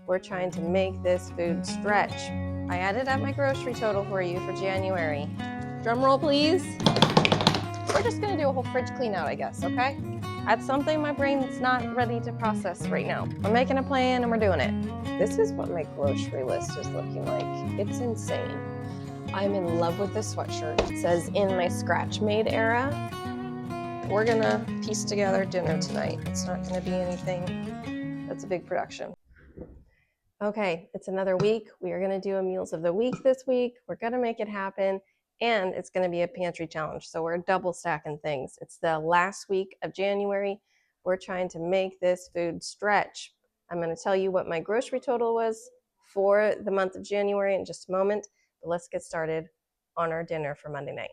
We're trying to make this food stretch. I added up my grocery total for you for January. Drum roll, please. We're just gonna do a whole fridge clean out, I guess, okay? That's something my brain's not ready to process right now. We're making a plan and we're doing it. This is what my grocery list is looking like. It's insane. I'm in love with this sweatshirt. It says, in my scratch made era. We're gonna piece together dinner tonight. It's not gonna be anything that's a big production. Okay, it's another week. We are gonna do a meals of the week this week. We're gonna make it happen. And it's gonna be a pantry challenge. So we're double stacking things. It's the last week of January. We're trying to make this food stretch. I'm gonna tell you what my grocery total was for the month of January in just a moment. But let's get started on our dinner for Monday night.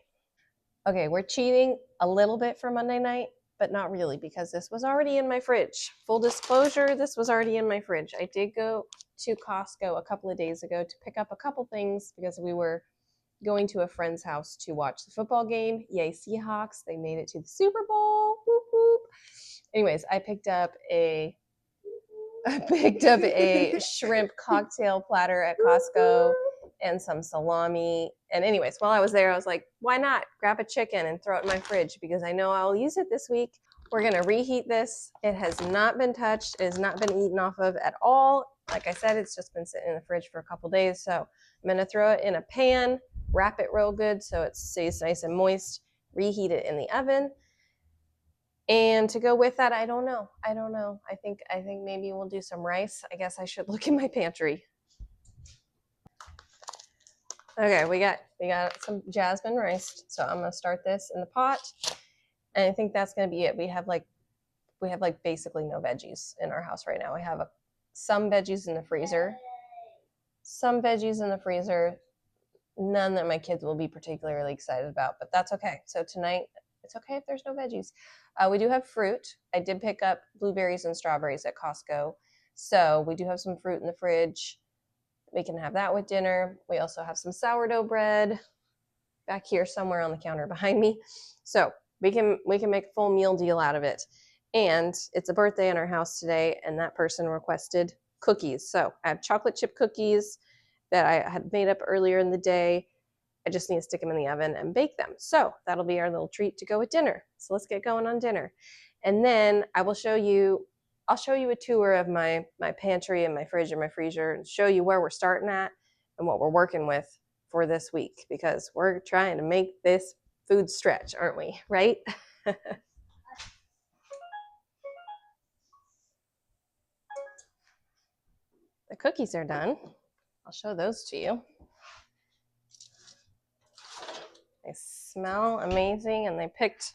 Okay, we're cheating a little bit for Monday night, but not really because this was already in my fridge. Full disclosure, this was already in my fridge. I did go to Costco a couple of days ago to pick up a couple things because we were going to a friend's house to watch the football game. Yay, Seahawks. They made it to the Super Bowl. Whoop, whoop. Anyways, I picked up a shrimp cocktail platter at Costco and some salami. And anyways, while I was there, I was like, why not grab a chicken and throw it in my fridge because I know I'll use it this week. We're gonna reheat this. It has not been touched. It has not been eaten off of at all. Like I said, it's just been sitting in the fridge for a couple days. So I'm gonna throw it in a pan, wrap it real good so it stays nice and moist, reheat it in the oven. And to go with that, I don't know. I think maybe we'll do some rice. I guess I should look in my pantry. Okay, we got some jasmine rice. So I'm gonna start this in the pot, and I think that's gonna be it. We have like basically no veggies in our house right now. We have some veggies in the freezer, none that my kids will be particularly excited about, but that's okay. So tonight, it's okay if there's no veggies. We do have fruit. I did pick up blueberries and strawberries at Costco. So we do have some fruit in the fridge. We can have that with dinner. We also have some sourdough bread back here somewhere on the counter behind me. So we can make a full meal deal out of it. And it's a birthday in our house today, and that person requested cookies. So I have chocolate chip cookies that I had made up earlier in the day. I just need to stick them in the oven and bake them. So that'll be our little treat to go with dinner. So let's get going on dinner. And then I'll show you a tour of my pantry and my fridge and my freezer and show you where we're starting at and what we're working with for this week because we're trying to make this food stretch, aren't we? Right? The cookies are done. I'll show those to you. They smell amazing, and they picked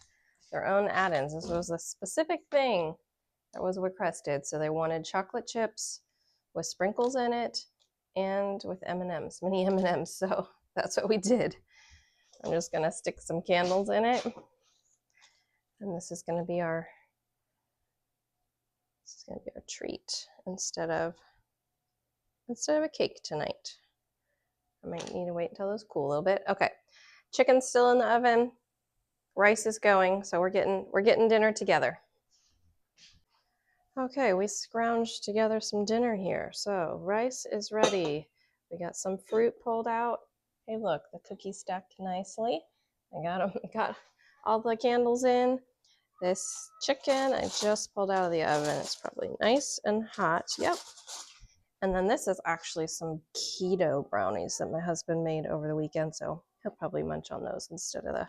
their own add-ins. This was a specific thing that was requested. So they wanted chocolate chips with sprinkles in it and with M&Ms, mini M&Ms. So that's what we did. I'm just gonna stick some candles in it. And this is gonna be our treat instead of a cake tonight. I might need to wait until those cool a little bit. Okay, chicken's still in the oven. Rice is going, so we're getting dinner together. Okay, we scrounged together some dinner here. So rice is ready. We got some fruit pulled out. Hey, look, the cookies stacked nicely. I got all the candles in. This chicken I just pulled out of the oven. It's probably nice and hot. Yep. And then this is actually some keto brownies that my husband made over the weekend. So he'll probably munch on those instead of the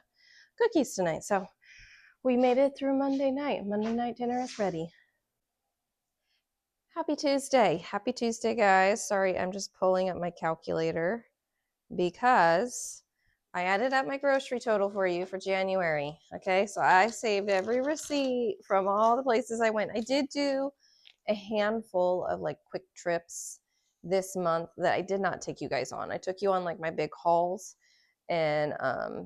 cookies tonight. So we made it through Monday night. Monday night dinner is ready. Happy Tuesday. Happy Tuesday, guys. Sorry, I'm just pulling up my calculator because I added up my grocery total for you for January. Okay, so I saved every receipt from all the places I went. I did do a handful of like quick trips this month that I did not take you guys on. I took you on like my big hauls, and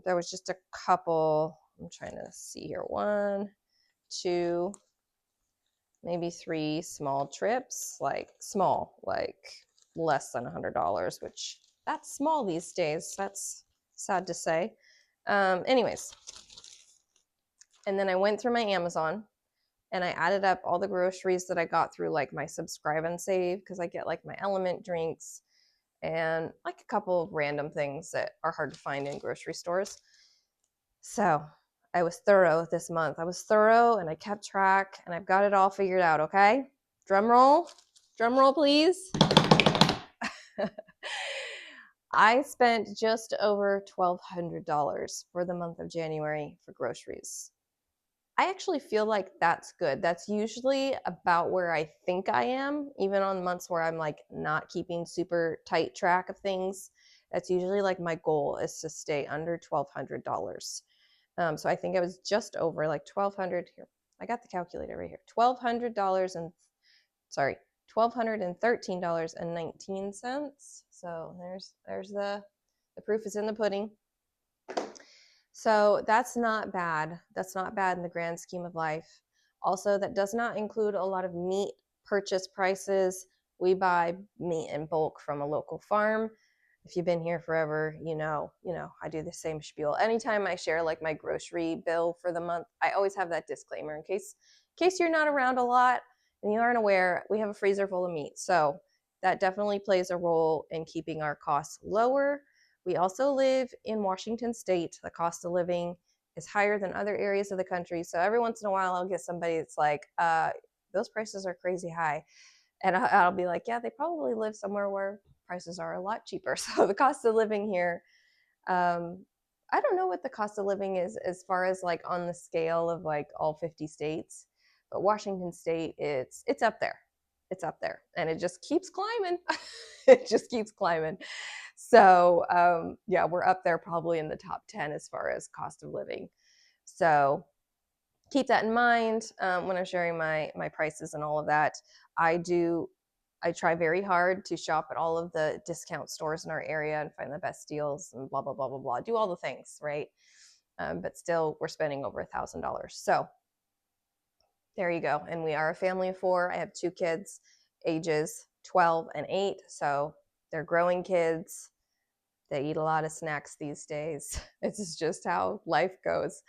there was just a couple. I'm trying to see here. 1, 2, maybe 3 small trips, like less than $100, which that's small these days. That's sad to say. Anyways, and then I went through my Amazon and I added up all the groceries that I got through like my subscribe and save, because I get like my element drinks and like a couple of random things that are hard to find in grocery stores. So I was thorough this month. I was thorough and I kept track and I've got it all figured out, okay? Drum roll, please. I spent just over $1,200 for the month of January for groceries. I actually feel like that's good. That's usually about where I think I am, even on months where I'm like not keeping super tight track of things. That's usually like my goal is to stay under $1,200. So I think I was just over like 1,200 here. I got the calculator right here. $1,200 and sorry, $1,213.19. So there's the proof is in the pudding. So that's not bad. That's not bad in the grand scheme of life. Also, that does not include a lot of meat purchase prices. We buy meat in bulk from a local farm. If you've been here forever, you know, I do the same spiel. Anytime I share like my grocery bill for the month, I always have that disclaimer in case you're not around a lot and you aren't aware, we have a freezer full of meat. So that definitely plays a role in keeping our costs lower. We also live in Washington State. The cost of living is higher than other areas of the country. So every once in a while, I'll get somebody that's like, those prices are crazy high. And I'll be like, yeah, they probably live somewhere where prices are a lot cheaper. So the cost of living here, I don't know what the cost of living is as far as like on the scale of like all 50 states, but Washington State, it's up there. It's up there, and it just keeps climbing. It just keeps climbing. So yeah, we're up there probably in the top 10 as far as cost of living. So keep that in mind when I'm sharing my prices and all of that. I try very hard to shop at all of the discount stores in our area and find the best deals and blah, blah, blah, blah, blah. Do all the things, right? But still, we're spending over $1,000. So there you go. And we are a family of 4. I have 2 kids, ages 12 and 8. So they're growing kids. They eat a lot of snacks these days. It's just how life goes.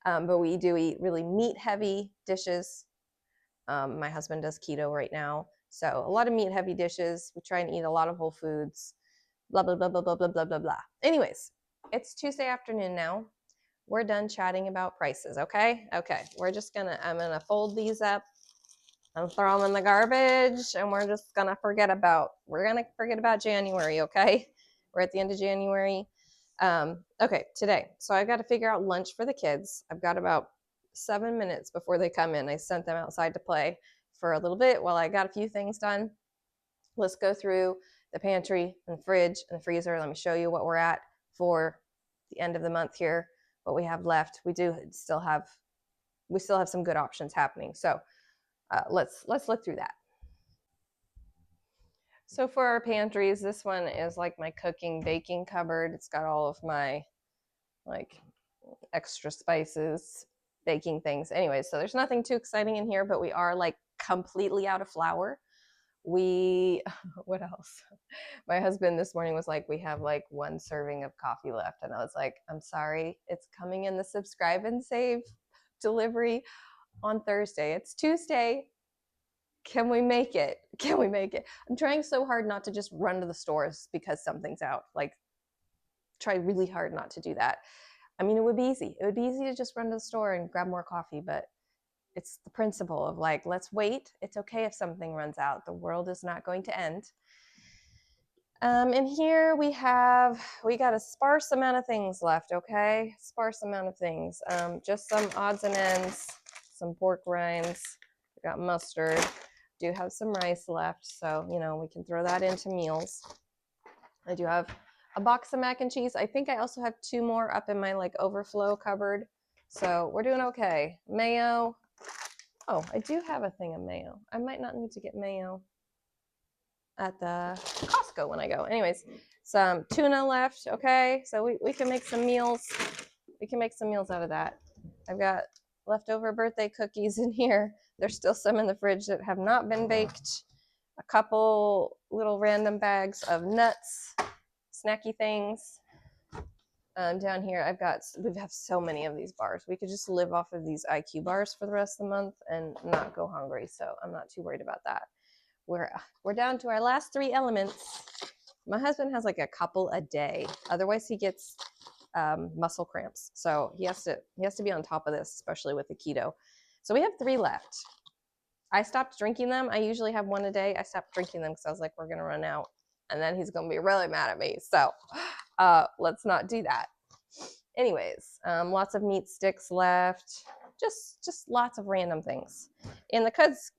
But we do eat really meat-heavy dishes. My husband does keto right now. So a lot of meat-heavy dishes. We try and eat a lot of whole foods. Blah, blah, blah, blah, blah, blah, blah, blah, blah. Anyways, it's Tuesday afternoon now. We're done chatting about prices, okay? Okay, I'm gonna fold these up and throw them in the garbage, and we're gonna forget about January, okay? We're at the end of January. Okay, today. So I got to figure out lunch for the kids. I've got about 7 minutes before they come in. I sent them outside to play for a little bit while I got a few things done. Let's go through the pantry and the fridge and the freezer. Let me show you what we're at for the end of the month here, what we have left. We still have some good options happening. So let's look through that. So for our pantries, this one is like my cooking, baking cupboard. It's got all of my like extra spices, baking things. Anyway, so there's nothing too exciting in here, but we are like completely out of flour. What else? My husband this morning was like, we have like 1 serving of coffee left. And I was like, I'm sorry, it's coming in the subscribe and save delivery on Thursday. It's Tuesday. Can we make it? I'm trying so hard not to just run to the stores because something's out. Like, try really hard not to do that. I mean, it would be easy. It would be easy to just run to the store and grab more coffee, but it's the principle of like, let's wait. It's okay if something runs out. The world is not going to end. And here we got a sparse amount of things left, okay? Sparse amount of things. Just some odds and ends, some pork rinds. We got mustard. Do have some rice left, so, we can throw that into meals. I do have a box of mac and cheese. I think I also have 2 more up in my like overflow cupboard. So we're doing okay. Mayo. Oh, I do have a thing of mayo. I might not need to get mayo at the Costco when I go. Anyways, some tuna left. Okay, so we can make some meals. We can make some meals out of that. I've got leftover birthday cookies in here. There's still some in the fridge that have not been baked. A couple little random bags of nuts, snacky things. Down here, we have so many of these bars. We could just live off of these IQ bars for the rest of the month and not go hungry. So I'm not too worried about that. We're down to our last 3 elements. My husband has like a couple a day. Otherwise, he gets muscle cramps. So he has to be on top of this, especially with the keto. So we have 3 left. I stopped drinking them. I usually have 1 a day. I stopped drinking them because I was like, we're gonna run out, and then he's gonna be really mad at me. So let's not do that. Anyways, lots of meat sticks left. Just lots of random things. In the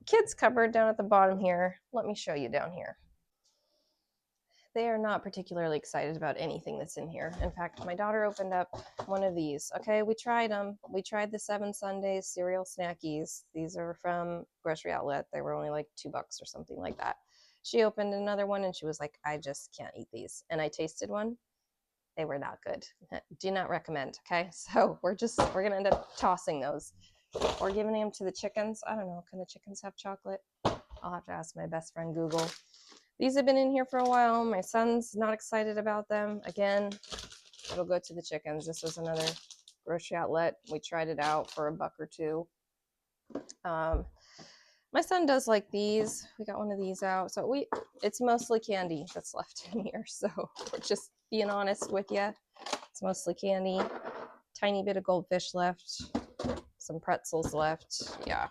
kids cupboard down at the bottom here, let me show you down here. They are not particularly excited about anything that's in here. In fact, my daughter opened up one of these. Okay, we tried them. We tried the 7 Sundays cereal snackies. These are from Grocery Outlet. They were only like $2 or something like that. She opened another one and she was like, I just can't eat these. And I tasted one. They were not good. Do not recommend. Okay, so we're gonna end up tossing those or giving them to the chickens. I don't know. Can the chickens have chocolate? I'll have to ask my best friend Google. These have been in here for a while. My son's not excited about them. Again, it'll go to the chickens. This was another Grocery Outlet. We tried it out for $1 or $2. My son does like these. We got one of these out. So it's mostly candy that's left in here. So we're just being honest with you. It's mostly candy. Tiny bit of goldfish left. Some pretzels left. Yeah,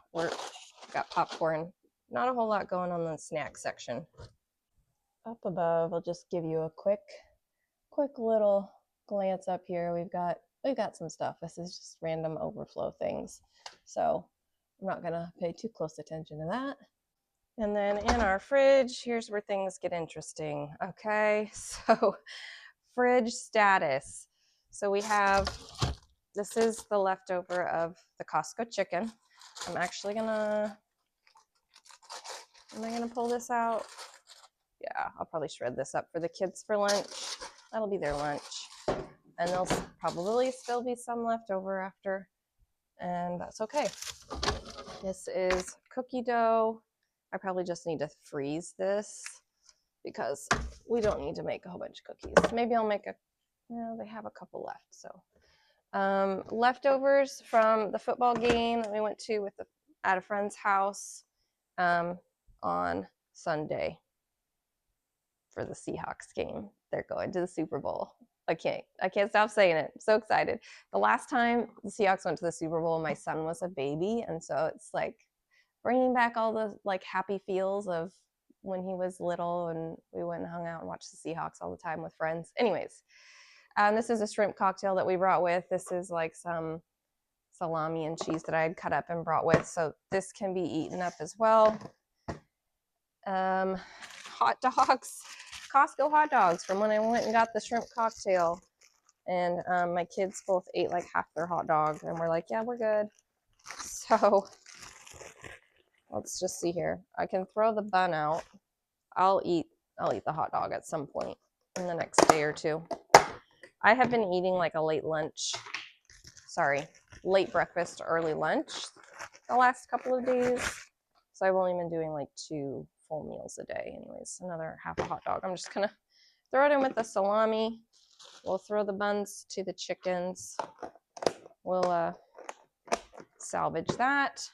got popcorn. Not a whole lot going on in the snack section. Up above, I'll just give you a quick little glance up here. We've got some stuff. This is just random overflow things. So I'm not gonna pay too close attention to that. And then in our fridge, here's where things get interesting. Okay, so fridge status. So this is the leftover of the Costco chicken. I'm actually am I gonna pull this out? Yeah, I'll probably shred this up for the kids for lunch. That'll be their lunch. And there'll probably still be some left over after, and that's okay. This is cookie dough. I probably just need to freeze this because we don't need to make a whole bunch of cookies. Maybe I'll make they have a couple left. So leftovers from the football game that we went to at a friend's house on Sunday. For the Seahawks game. They're going to the Super Bowl. I can't stop saying it. I'm so excited. The last time the Seahawks went to the Super Bowl, my son was a baby, and so it's like bringing back all the like happy feels of when he was little and we went and hung out and watched the Seahawks all the time with friends. Anyways, this is a shrimp cocktail that we brought with. This is like some salami and cheese that I had cut up and brought with, so this can be eaten up as well. Hot dogs. Costco hot dogs from when I went and got the shrimp cocktail, and my kids both ate like half their hot dog and we're like, yeah, we're good. So let's just see here. I can throw the bun out. I'll eat the hot dog at some point in the next day or 2. I have been eating like a late breakfast, early lunch the last couple of days, so I've only been doing like 2 full meals a day. Anyways, another half a hot dog. I'm just gonna throw it in with the salami. We'll throw the buns to the chickens. We'll salvage that.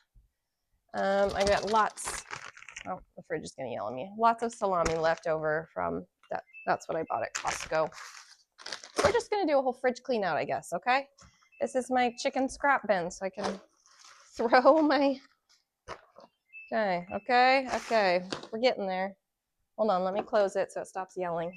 I got lots. Oh, the fridge is gonna yell at me. Lots of salami left over from that. That's what I bought at Costco. We're just gonna do a whole fridge clean out, I guess. Okay. This is my chicken scrap bin, so I can throw my. Okay. We're getting there. Hold on, let me close it so it stops yelling.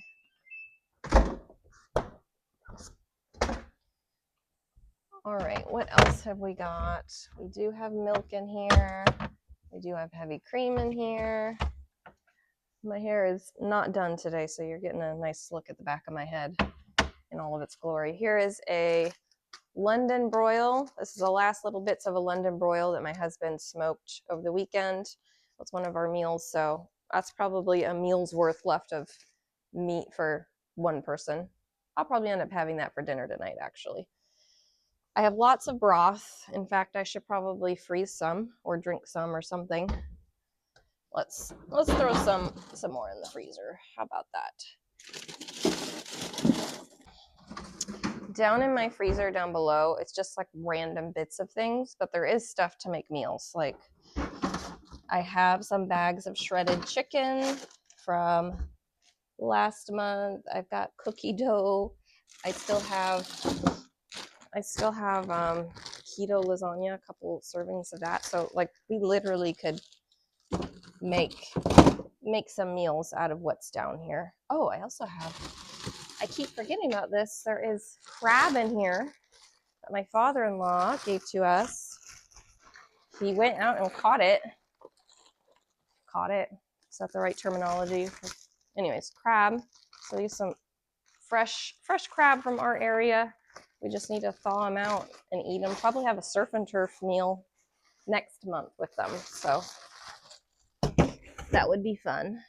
All right, what else have we got? We do have milk in here. We do have heavy cream in here. My hair is not done today, so you're getting a nice look at the back of my head in all of its glory. Here is a London broil. This is the last little bits of a London broil that my husband smoked over the weekend. It's one of our meals, so that's probably a meal's worth left of meat for one person. I'll probably end up having that for dinner tonight, actually. I have lots of broth. In fact, I should probably freeze some or drink some or something. Let's throw some more in the freezer. How about that? Down in my freezer down below, it's just like random bits of things, but there is stuff to make meals. Like I have some bags of shredded chicken from last month. I've got cookie dough. I still have keto lasagna, a couple servings of that. So like we literally could make some meals out of what's down here. Oh, I keep forgetting about this. There is crab in here that my father-in-law gave to us. He went out and caught it. Is that the right terminology? Anyways, crab. So use some fresh crab from our area. We just need to thaw them out and eat them. Probably have a surf and turf meal next month with them. So that would be fun.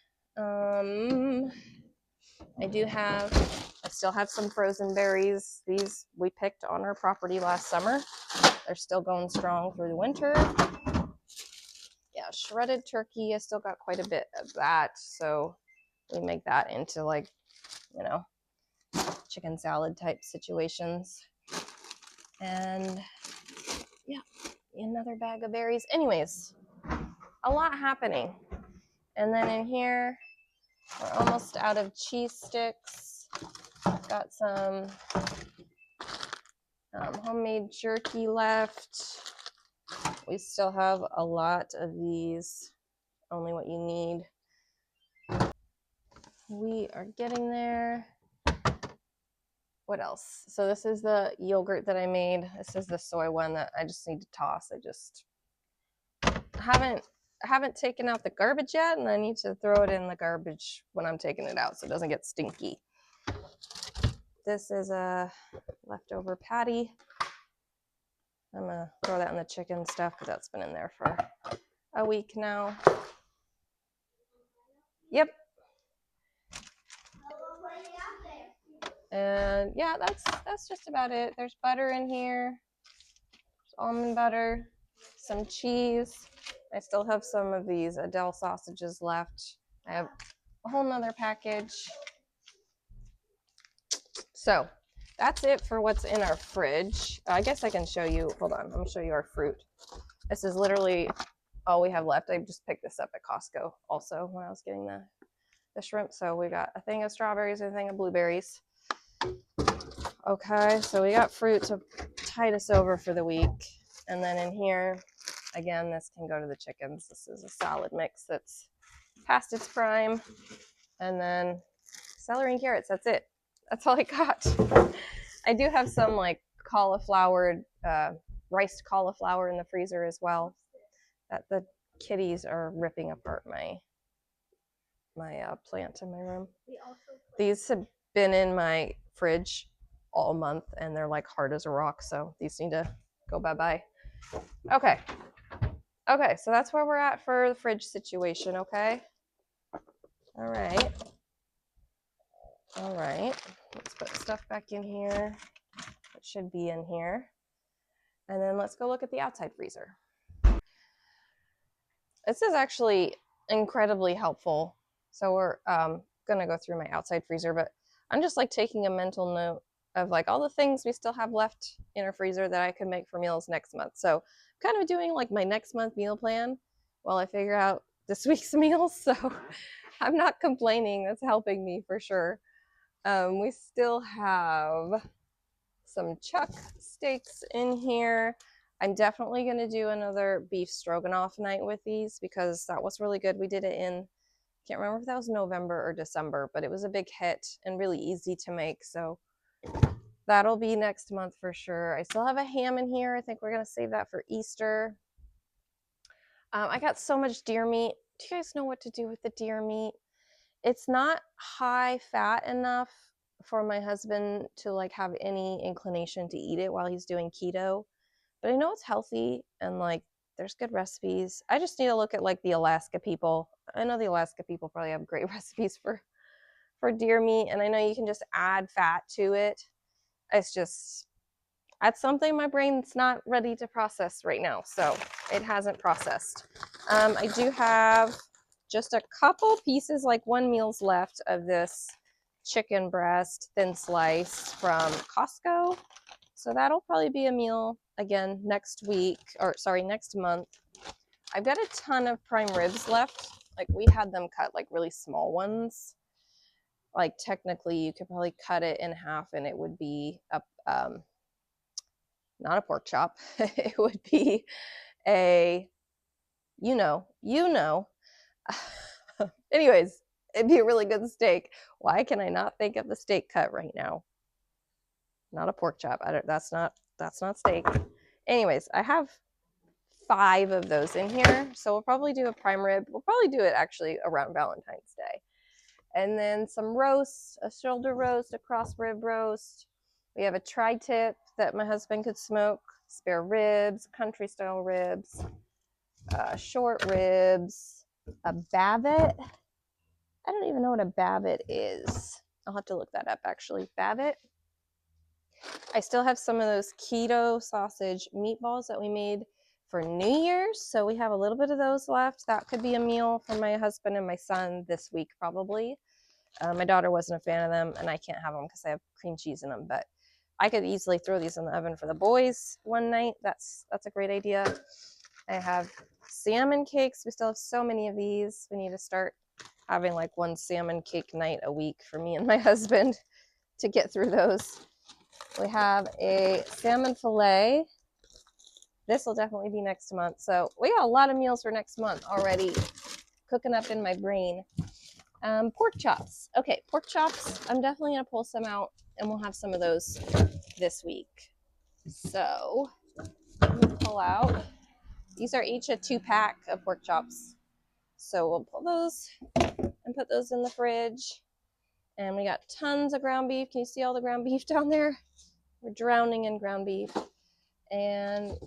I still have some frozen berries. These we picked on our property last summer. They're still going strong through the winter. Yeah, shredded turkey. I still got quite a bit of that. So we make that into like, chicken salad type situations. And yeah, another bag of berries. Anyways, a lot happening. And then in here, we're almost out of cheese sticks. Got some homemade jerky left. We still have a lot of these, only what you need. We are getting there. What else? So this is the yogurt that I made. This is the soy one that I just need to toss. I just haven't taken out the garbage yet, and I need to throw it in the garbage when I'm taking it out so it doesn't get stinky. This is a leftover patty. I'm gonna throw that in the chicken stuff because that's been in there for a week now. Yep. And yeah, that's just about it. There's butter in here. There's almond butter, some cheese. I still have some of these Adele sausages left. I have a whole nother package. So that's it for what's in our fridge. I guess I can show you. Hold on. I'm going to show you our fruit. This is literally all we have left. I just picked this up at Costco also when I was getting the shrimp. So we got a thing of strawberries and a thing of blueberries. Okay, so we got fruit to tide us over for the week. And then in here, again, this can go to the chickens. This is a salad mix that's past its prime. And then celery and carrots. That's it. That's all I got. I do have some like cauliflower, riced cauliflower in the freezer as well that the kitties are ripping apart my plant in my room. These have been in my fridge all month and they're like hard as a rock, so these need to go bye-bye. Okay, so that's where we're at for the fridge situation. Okay, all right, let's put stuff back in here. It should be in here, and then let's go look at the outside freezer. This is actually incredibly helpful. So we're gonna go through my outside freezer, but I'm just like taking a mental note of like all the things we still have left in our freezer that I could make for meals next month. So I'm kind of doing like my next month meal plan while I figure out this week's meals. So I'm not complaining. That's helping me for sure. We still have some chuck steaks in here. I'm definitely going to do another beef stroganoff night with these because that was really good. We did it in, can't remember if that was November or December, but it was a big hit and really easy to make. So that'll be next month for sure. I still have a ham in here. I think we're going to save that for Easter. I got so much deer meat. Do you guys know what to do with the deer meat? It's not high fat enough for my husband to like have any inclination to eat it while he's doing keto. But I know it's healthy and like there's good recipes. I just need to look at like the Alaska people. I know the Alaska people probably have great recipes for deer meat, and I know you can just add fat to it. It's just, that's something my brain's not ready to process right now, so it hasn't processed. I do have just a couple pieces, like one meal's left of this chicken breast, thin slice from Costco. So that'll probably be a meal again next week, or sorry, next month. I've got a ton of prime ribs left. Like we had them cut like really small ones. Like technically you could probably cut it in half and it would be a, not a pork chop. It would be a, you know. Anyways, it'd be a really good steak. Why can I not think of the steak cut right now? Not a pork chop. That's not steak. Anyways, I have 5 of those in here. So we'll probably do a prime rib. We'll probably do it actually around Valentine's Day. And then some roasts, a shoulder roast, a cross rib roast. We have a tri-tip that my husband could smoke, spare ribs, country style ribs, short ribs, a bavette. I don't even know what a bavette is. I'll have to look that up actually. Bavette. I still have some of those keto sausage meatballs that we made for New Year's. So we have a little bit of those left. That could be a meal for my husband and my son this week probably. My daughter wasn't a fan of them and I can't have them because I have cream cheese in them, but I could easily throw these in the oven for the boys one night. That's a great idea. I have salmon cakes. We still have so many of these. We need to start having like one salmon cake night a week for me and my husband to get through those. We have a salmon fillet. This will definitely be next month. So we got a lot of meals for next month already cooking up in my brain. Pork chops. Okay, pork chops. I'm definitely going to pull some out and we'll have some of those this week. So I'm going to pull out. These are each a 2-pack of pork chops. So we'll pull those and put those in the fridge. And we got tons of ground beef. Can you see all the ground beef down there? We're drowning in ground beef. And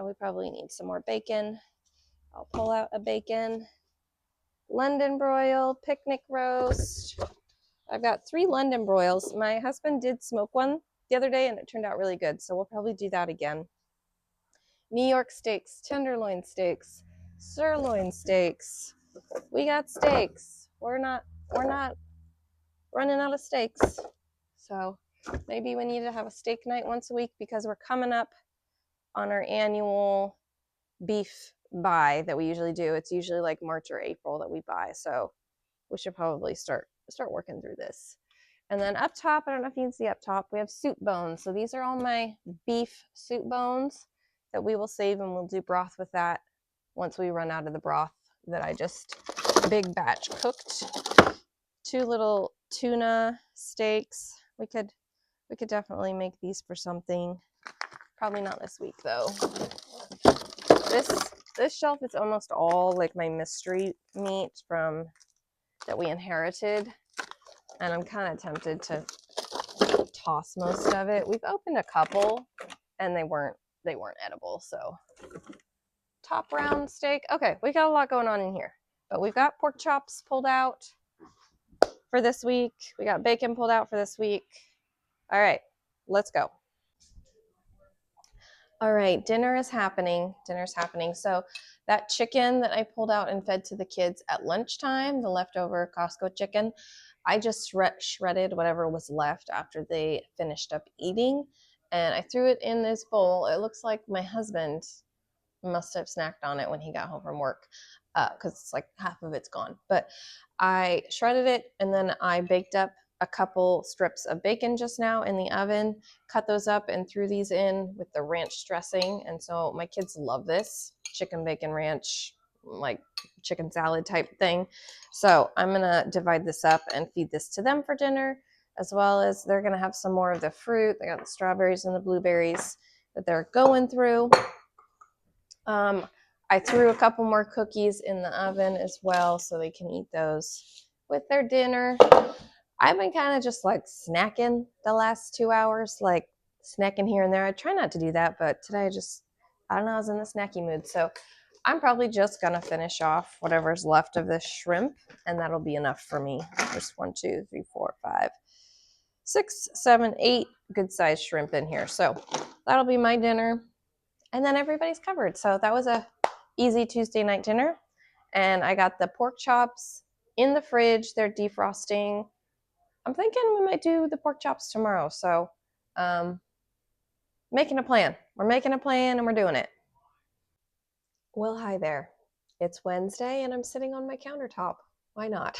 we probably need some more bacon. I'll pull out a bacon. London broil, picnic roast. I've got 3 London broils. My husband did smoke one the other day and it turned out really good. So we'll probably do that again. New York steaks, tenderloin steaks, sirloin steaks. We got steaks. We're not running out of steaks. So maybe we need to have a steak night once a week because we're coming up on our annual beef buy that we usually do. It's usually like March or April that we buy. So we should probably start working through this. And then up top, I don't know if you can see up top, we have soup bones. So these are all my beef soup bones that we will save and we'll do broth with that once we run out of the broth that I just big batch cooked. 2 little tuna steaks. We could definitely make these for something. Probably not this week though. This shelf is almost all like my mystery meat from that we inherited. And I'm kind of tempted to toss most of it. We've opened a couple and they weren't edible. So top round steak. Okay, we got a lot going on in here. But we've got pork chops pulled out for this week. We got bacon pulled out for this week. All right, let's go. All right, dinner is happening. Dinner's happening. So that chicken that I pulled out and fed to the kids at lunchtime, the leftover Costco chicken, I just shredded whatever was left after they finished up eating. And I threw it in this bowl. It looks like my husband must have snacked on it when he got home from work because it's like half of it's gone. But I shredded it and then I baked up a couple strips of bacon just now in the oven, cut those up and threw these in with the ranch dressing. And so my kids love this chicken bacon ranch, like chicken salad type thing. So I'm going to divide this up and feed this to them for dinner, as well as they're going to have some more of the fruit. They got the strawberries and the blueberries that they're going through. I threw a couple more cookies in the oven as well so they can eat those with their dinner. I've been kind of just like snacking the last 2 hours, like snacking here and there. I try not to do that, but today I don't know, I was in the snacky mood. So I'm probably just going to finish off whatever's left of this shrimp, and that'll be enough for me. There's 1, 2, 3, 4, 5, 6, 7, 8 good sized shrimp in here. So that'll be my dinner. And then everybody's covered. So that was a easy Tuesday night dinner. And I got the pork chops in the fridge. They're defrosting. I'm thinking we might do the pork chops tomorrow. So making a plan. We're making a plan and we're doing it. Well, hi there. It's Wednesday and I'm sitting on my countertop. Why not?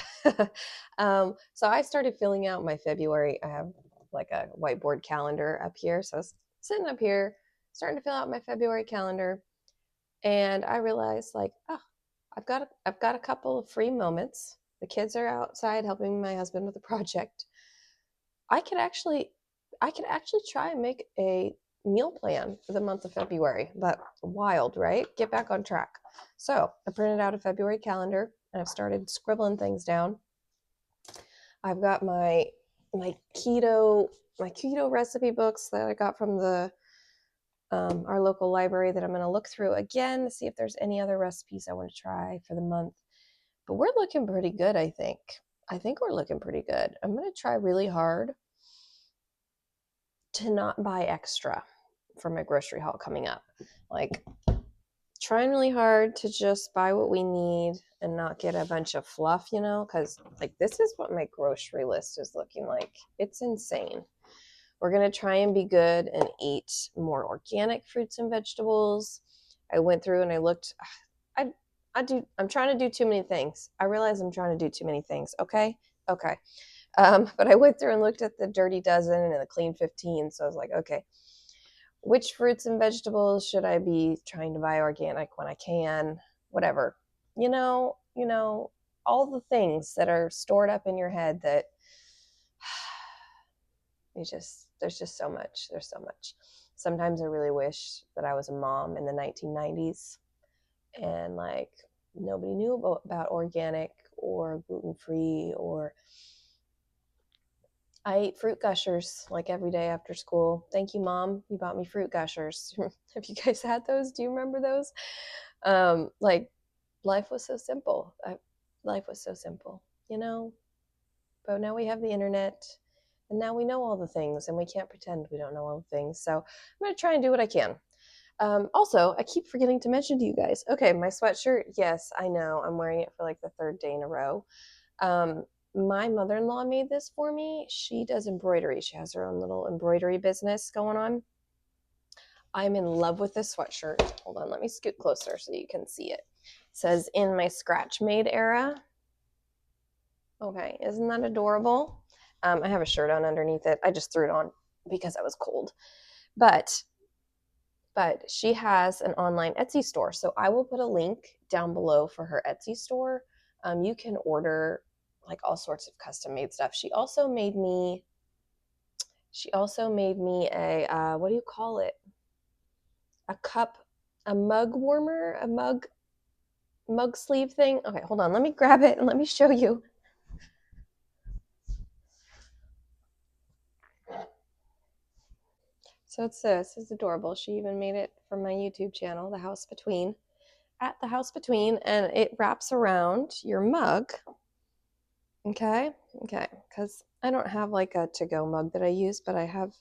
So I started filling out my February. I have like a whiteboard calendar up here. So I was sitting up here, starting to fill out my February calendar, and I realized like, oh, I've got a couple of free moments. The kids are outside helping my husband with a project. I could actually I could actually try and make a meal plan for the month of February. But wild, right? Get back on track. So I printed out a February calendar and I've started scribbling things down. I've got my keto recipe books that I got from the our local library that I'm going to look through again to see if there's any other recipes I want to try for the month. But we're looking pretty good, I think. I think we're looking pretty good. I'm going to try really hard to not buy extra for my grocery haul coming up. Like, trying really hard to just buy what we need and not get a bunch of fluff, you know, because like this is what my grocery list is looking like. It's insane. We're going to try and be good and eat more organic fruits and vegetables. I went through and I looked. I'm trying to do too many things. I realize I'm trying to do too many things. Okay. But I went through and looked at the Dirty Dozen and the Clean 15. So I was like, okay, which fruits and vegetables should I be trying to buy organic when I can? Whatever. You know, all the things that are stored up in your head that there's just so much. There's so much. Sometimes I really wish that I was a mom in the 1990s and like nobody knew about organic or gluten-free, or I ate fruit gushers like every day after school. Thank you, Mom. You bought me fruit gushers. Have you guys had those? Do you remember those? Like life was so simple. Life was so simple, you know? But now we have the internet and now we know all the things and we can't pretend we don't know all the things. So I'm going to try and do what I can. Also, I keep forgetting to mention to you guys. Okay, my sweatshirt. Yes, I know. I'm wearing it for like the third day in a row. My mother-in-law made this for me. She does embroidery. She has her own little embroidery business going on. I'm in love with this sweatshirt. Hold on, let me scoot closer so you can see it. It says in my scratch made era. Okay, isn't that adorable? I have a shirt on underneath it. I just threw it on because I was cold. But she has an online Etsy store. So I will put a link down below for her Etsy store. You can order like all sorts of custom made stuff. She also made me a what do you call it? A cup, a mug warmer, a mug sleeve thing. Okay, hold on. Let me grab it and let me show you. So it's this. It's adorable. She even made it for my YouTube channel, The House Between, at The House Between, and it wraps around your mug. Okay, because I don't have like a to-go mug that I use, but I have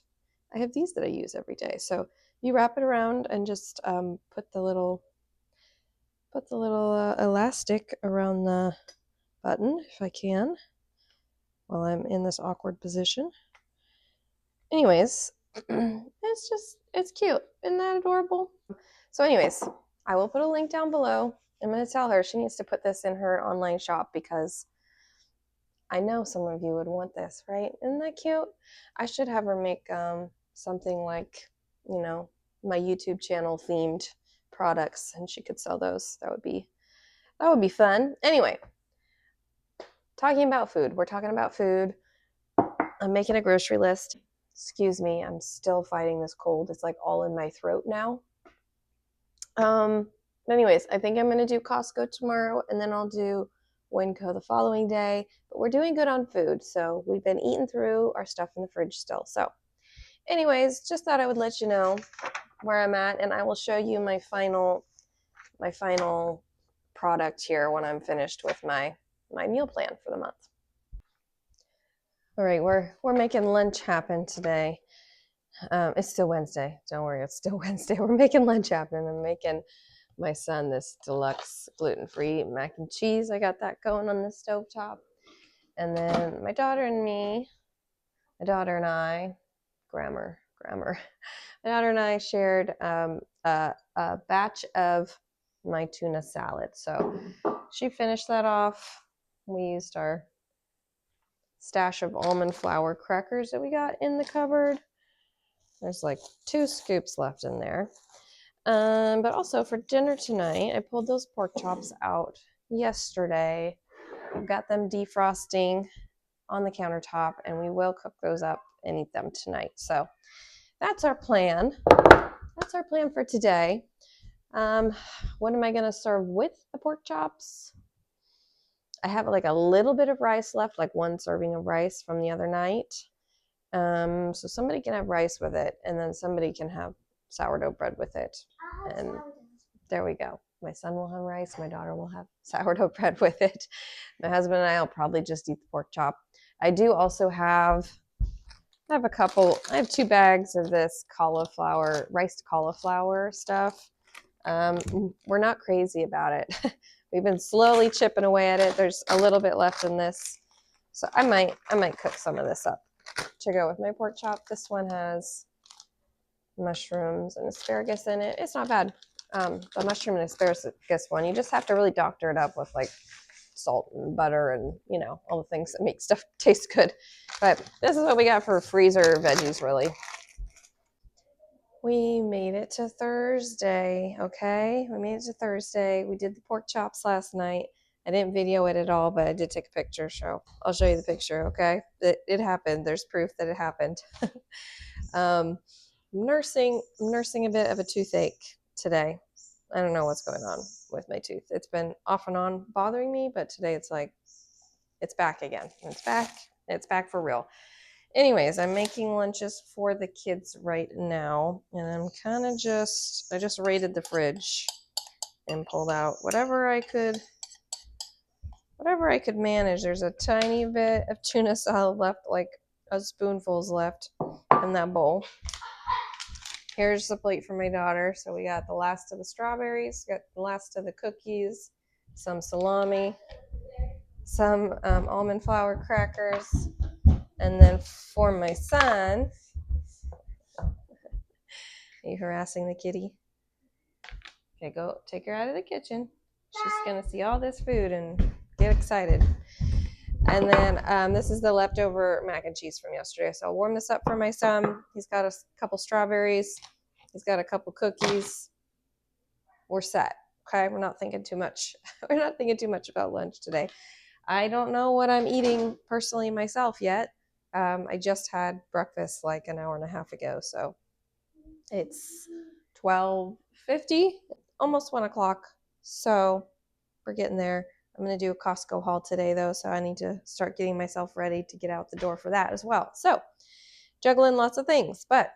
these that I use every day. So you wrap it around and just put the little elastic around the button if I can while I'm in this awkward position. Anyways, it's cute. Isn't that adorable? So anyways, I will put a link down below. I'm going to tell her she needs to put this in her online shop because I know some of you would want this, right? Isn't that cute? I should have her make something like, you know, my YouTube channel themed products and she could sell those. That would be fun. Anyway, talking about food. We're talking about food. I'm making a grocery list. Excuse me, I'm still fighting this cold. It's like all in my throat now. Anyways, I think I'm going to do Costco tomorrow and then I'll do Winco the following day. But we're doing good on food, so we've been eating through our stuff in the fridge still. So anyways, just thought I would let you know where I'm at, and I will show you my final product here when I'm finished with my meal plan for the month. All right, we're making lunch happen today. It's still Wednesday. Don't worry, it's still Wednesday. We're making lunch happen. I'm making my son this deluxe gluten-free mac and cheese. I got that going on the stovetop. And then my daughter and I, grammar. My daughter and I shared a batch of my tuna salad. So she finished that off. We used our stash of almond flour crackers that we got in the cupboard. There's like 2 scoops left in there. But also for dinner tonight, I pulled those pork chops out yesterday. I've got them defrosting on the countertop, and we will cook those up and eat them tonight. So that's our plan. That's our plan for today. What am I going to serve with the pork chops? I have like a little bit of rice left, like 1 serving of rice from the other night. So somebody can have rice with it, and then somebody can have sourdough bread with it. And there we go. My son will have rice. My daughter will have sourdough bread with it. My husband and I will probably just eat the pork chop. I do also have, I have 2 bags of this riced cauliflower stuff. We're not crazy about it. We've been slowly chipping away at it. There's a little bit left in this. So I might cook some of this up to go with my pork chop. This one has mushrooms and asparagus in it. It's not bad. The mushroom and asparagus one, you just have to really doctor it up with like salt and butter and, you know, all the things that make stuff taste good. But this is what we got for freezer veggies, really. We made it to Thursday, okay? We made it to Thursday. We did the pork chops last night. I didn't video it at all, but I did take a picture, so I'll show you the picture, okay? It happened. There's proof that it happened. I'm nursing a bit of a toothache today. I don't know what's going on with my tooth. It's been off and on bothering me, but today it's like, it's back again. It's back for real. Anyways, I'm making lunches for the kids right now, and I'm kind of I just raided the fridge and pulled out whatever I could manage. There's a tiny bit of tuna salad left, like a spoonful's left in that bowl. Here's the plate for my daughter. So we got the last of the strawberries, got the last of the cookies, some salami, some almond flour crackers, and then for my son, are you harassing the kitty? Okay, go take her out of the kitchen. She's gonna see all this food and get excited. And then this is the leftover mac and cheese from yesterday. So I'll warm this up for my son. He's got a couple strawberries. He's got a couple cookies. We're set. Okay, we're not thinking too much. We're not thinking too much about lunch today. I don't know what I'm eating personally myself yet. I just had breakfast like an hour and a half ago, so it's 12:50, almost 1 o'clock. So we're getting there. I'm going to do a Costco haul today, though, so I need to start getting myself ready to get out the door for that as well. So juggling lots of things, but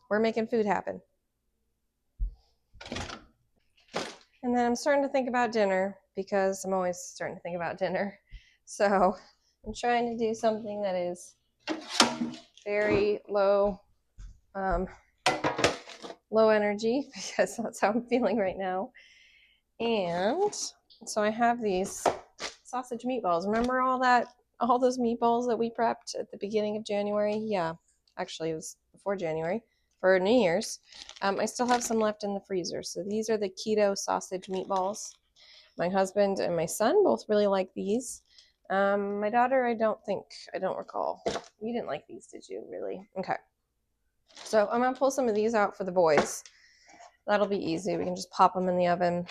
we're making food happen. And then I'm starting to think about dinner, because I'm always starting to think about dinner. So I'm trying to do something that is very low energy, because that's how I'm feeling right now. And so I have these sausage meatballs. Remember all those meatballs that we prepped at the beginning of January? Yeah, actually it was before January, for New Year's. I still have some left in the freezer. So these are the keto sausage meatballs. My husband and my son both really like these. My daughter, I don't recall. You didn't like these, did you, really? Okay. So I'm gonna pull some of these out for the boys. That'll be easy. We can just pop them in the oven,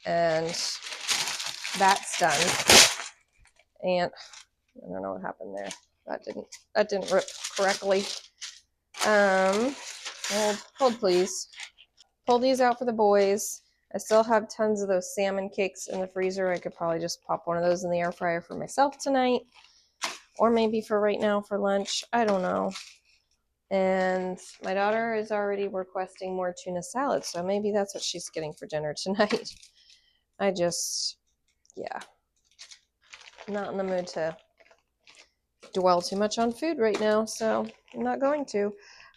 and that's done. And I don't know what happened there. That didn't rip correctly. Hold please. Pull these out for the boys. I still have tons of those salmon cakes in the freezer. I could probably just pop one of those in the air fryer for myself tonight, or maybe for right now for lunch. I don't know. And my daughter is already requesting more tuna salad, so maybe that's what she's getting for dinner tonight. Yeah, not in the mood to dwell too much on food right now, so I'm not going to.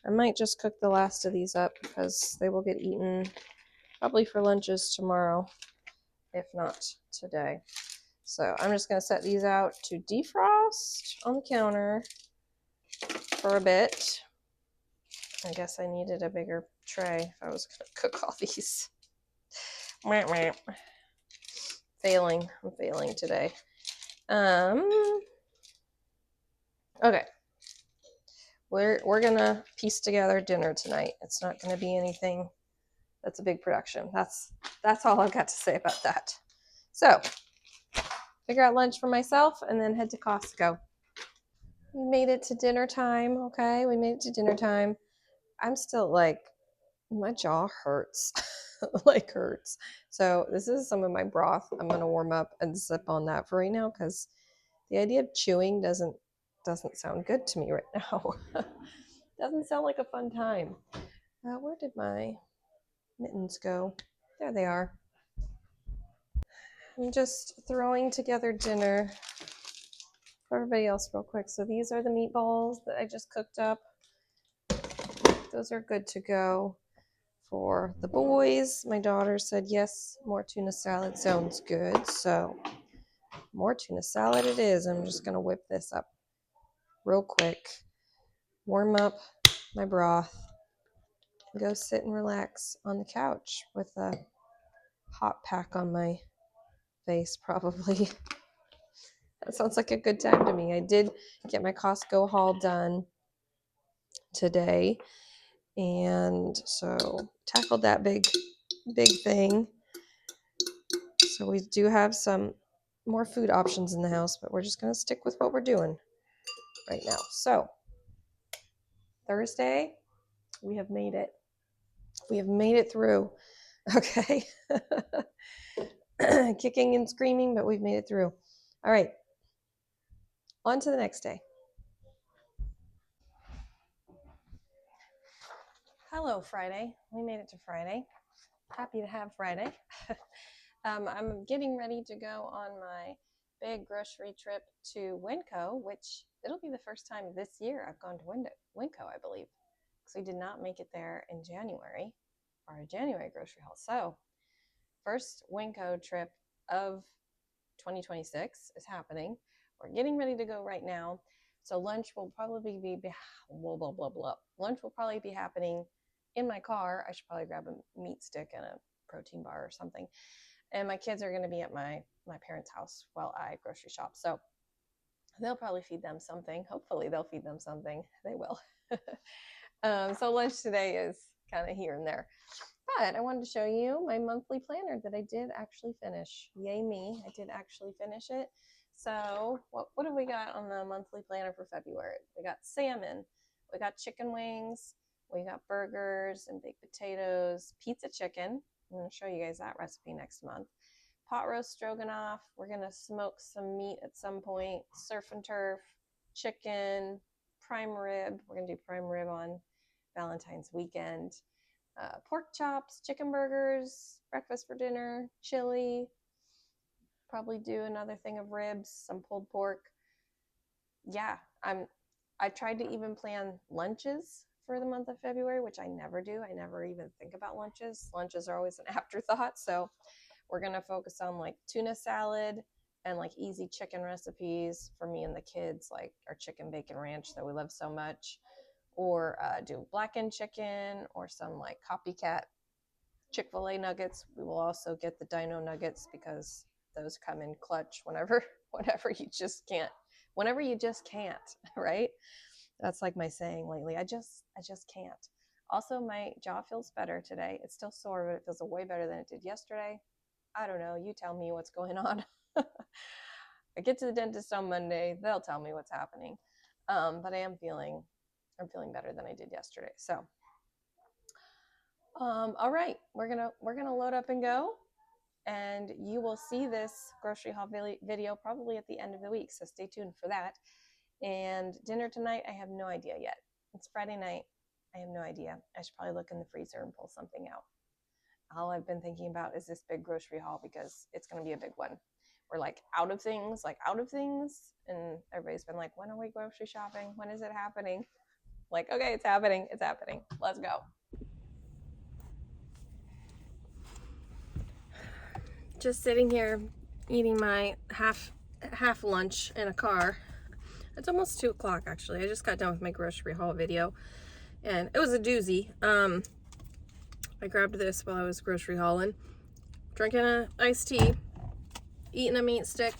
I might just cook the last of these up, because they will get eaten probably for lunches tomorrow, if not today. So I'm just going to set these out to defrost on the counter for a bit. I guess I needed a bigger tray if I was going to cook all these. Failing. I'm failing today. Okay. We're going to piece together dinner tonight. It's not going to be anything that's a big production. That's all I've got to say about that. So, figure out lunch for myself and then head to Costco. We made it to dinner time, okay? We made it to dinner time. I'm still like, my jaw hurts, like hurts. So this is some of my broth. I'm gonna warm up and sip on that for right now because the idea of chewing doesn't sound good to me right now. Doesn't sound like a fun time. Where did my mittens go? There they are. I'm just throwing together dinner for everybody else real quick. So these are the meatballs that I just cooked up. Those are good to go. For the boys, my daughter said, yes, more tuna salad sounds good. So more tuna salad it is. I'm just going to whip this up real quick, warm up my broth, and go sit and relax on the couch with a hot pack on my face, probably. That sounds like a good time to me. I did get my Costco haul done today, and so tackled that big thing. So we do have some more food options in the house, but we're just going to stick with what we're doing right now. So Thursday, we have made it. We have made it through. Okay. Kicking and screaming, but we've made it through. All right. On to the next day. Hello, Friday. We made it to Friday. Happy to have Friday. I'm getting ready to go on my big grocery trip to Winco, which it'll be the first time this year I've gone to Winco, I believe, because we did not make it there in January, our January grocery haul. So first Winco trip of 2026 is happening. We're getting ready to go right now. So lunch will probably be blah, blah, blah, blah. Lunch will probably be happening in my car. I should probably grab a meat stick and a protein bar or something. And my kids are going to be at my parents' house while I grocery shop. So they'll probably feed them something. Hopefully they'll feed them something. They will. So lunch today is kind of here and there. But I wanted to show you my monthly planner that I did actually finish. Yay me, I did actually finish it. So what have we got on the monthly planner for February? We got salmon, we got chicken wings, we got burgers and baked potatoes, pizza chicken. I'm going to show you guys that recipe next month. Pot roast stroganoff. We're going to smoke some meat at some point. Surf and turf, chicken, prime rib. We're going to do prime rib on Valentine's weekend. Pork chops, chicken burgers, breakfast for dinner, chili. Probably do another thing of ribs, some pulled pork. Yeah, I tried to even plan lunches for the month of February, which I never do. I never even think about lunches. Lunches are always an afterthought. So we're going to focus on like tuna salad and like easy chicken recipes for me and the kids, like our chicken bacon ranch that we love so much, or do blackened chicken or some like copycat Chick-fil-A nuggets. We will also get the dino nuggets because those come in clutch whenever you just can't, right? That's like my saying lately. I just can't. Also, my jaw feels better today. It's still sore, but it feels way better than it did yesterday. I don't know. You tell me what's going on. I get to the dentist on Monday. They'll tell me what's happening. But I'm feeling better than I did yesterday. So, all right, we're gonna load up and go, and you will see this grocery haul video probably at the end of the week. So stay tuned for that. And dinner tonight, I have no idea yet. It's Friday night. I have no idea. I should probably look in the freezer and pull something out. All I've been thinking about is this big grocery haul because it's going to be a big one. We're like out of things. And everybody's been like, when are we grocery shopping? When is it happening? Like, okay, it's happening. It's happening. Let's go. Just sitting here eating my half lunch in a car. It's almost 2 o'clock actually. I just got done with my grocery haul video and it was a doozy. I grabbed this while I was grocery hauling, drinking an iced tea, eating a meat stick,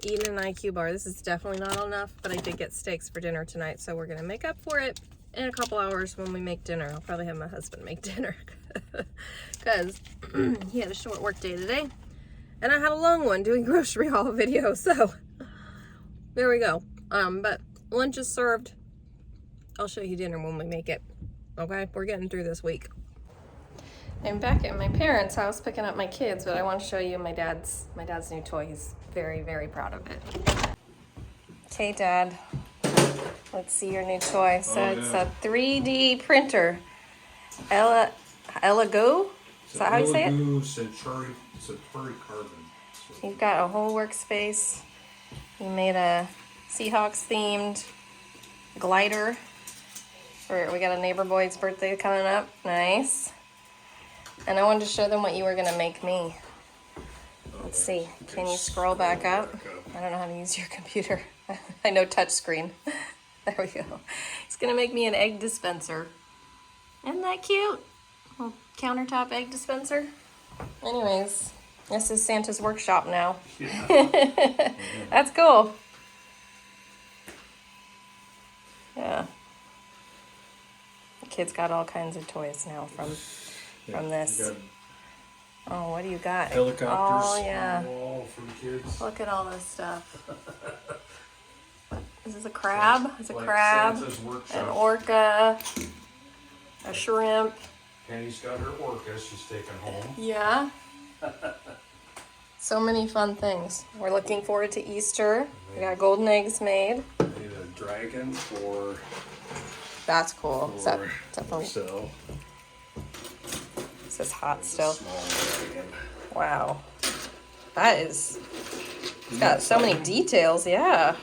eating an IQ bar. This is definitely not enough, but I did get steaks for dinner tonight, so we're gonna make up for it in a couple hours when we make dinner. I'll probably have my husband make dinner because he had a short work day today and I had a long one doing grocery haul video, so there we go. But lunch is served. I'll show you dinner when we make it. Okay, we're getting through this week. I'm back at my parents' house picking up my kids, but I want to show you my dad's new toy. He's very, very proud of it. Okay, Dad. Let's see your new toy. So it's a 3D printer. Go? Is that how you say it? Centauri Carbon. You've got a whole workspace. You made a Seahawks themed glider. We got a neighbor boy's birthday coming up. Nice. And I wanted to show them what you were gonna make me. Let's see. Can you scroll back up? I don't know how to use your computer. I know touchscreen. There we go. He's gonna make me an egg dispenser. Isn't that cute? A little countertop egg dispenser. Anyways, this is Santa's workshop now. Yeah. That's cool. Yeah. The kids got all kinds of toys now from this. Oh, what do you got? Helicopters. Oh, yeah. All for the kids. Look at all this stuff. Is this a crab? It's a like crab. Santa's workshop. An orca. A shrimp. Penny's got her orca she's taking home. Yeah. So many fun things. We're looking forward to Easter. We got golden eggs made. Made a dragon for. That's cool. Is that for sale. This is hot still. Small dragon. Wow. That is. It's got so many details. Yeah.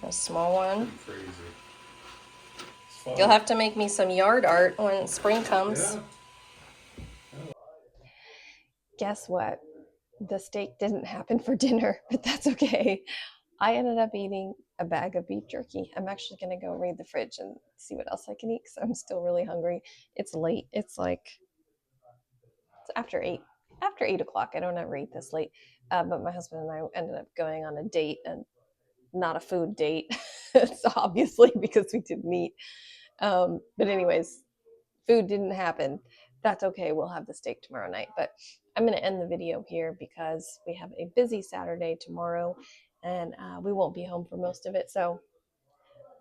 A small one. Crazy. It's fun. You'll have to make me some yard art when spring comes. Yeah. Guess what? The steak didn't happen for dinner, but that's okay. I ended up eating a bag of beef jerky. I'm actually going to go raid the fridge and see what else I can eat because I'm still really hungry. It's late. It's after 8. After 8 o'clock. I don't ever eat this late. But my husband and I ended up going on a date, and not a food date. It's obviously because we didn't eat. But anyways, food didn't happen. That's okay. We'll have the steak tomorrow night. But I'm going to end the video here because we have a busy Saturday tomorrow, and we won't be home for most of it. So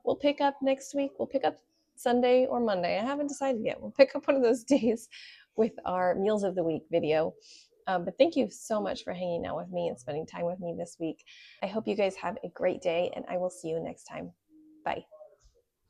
we'll pick up next week. We'll pick up Sunday or Monday. I haven't decided yet. We'll pick up one of those days with our Meals of the Week video. But thank you so much for hanging out with me and spending time with me this week. I hope you guys have a great day, and I will see you next time. Bye.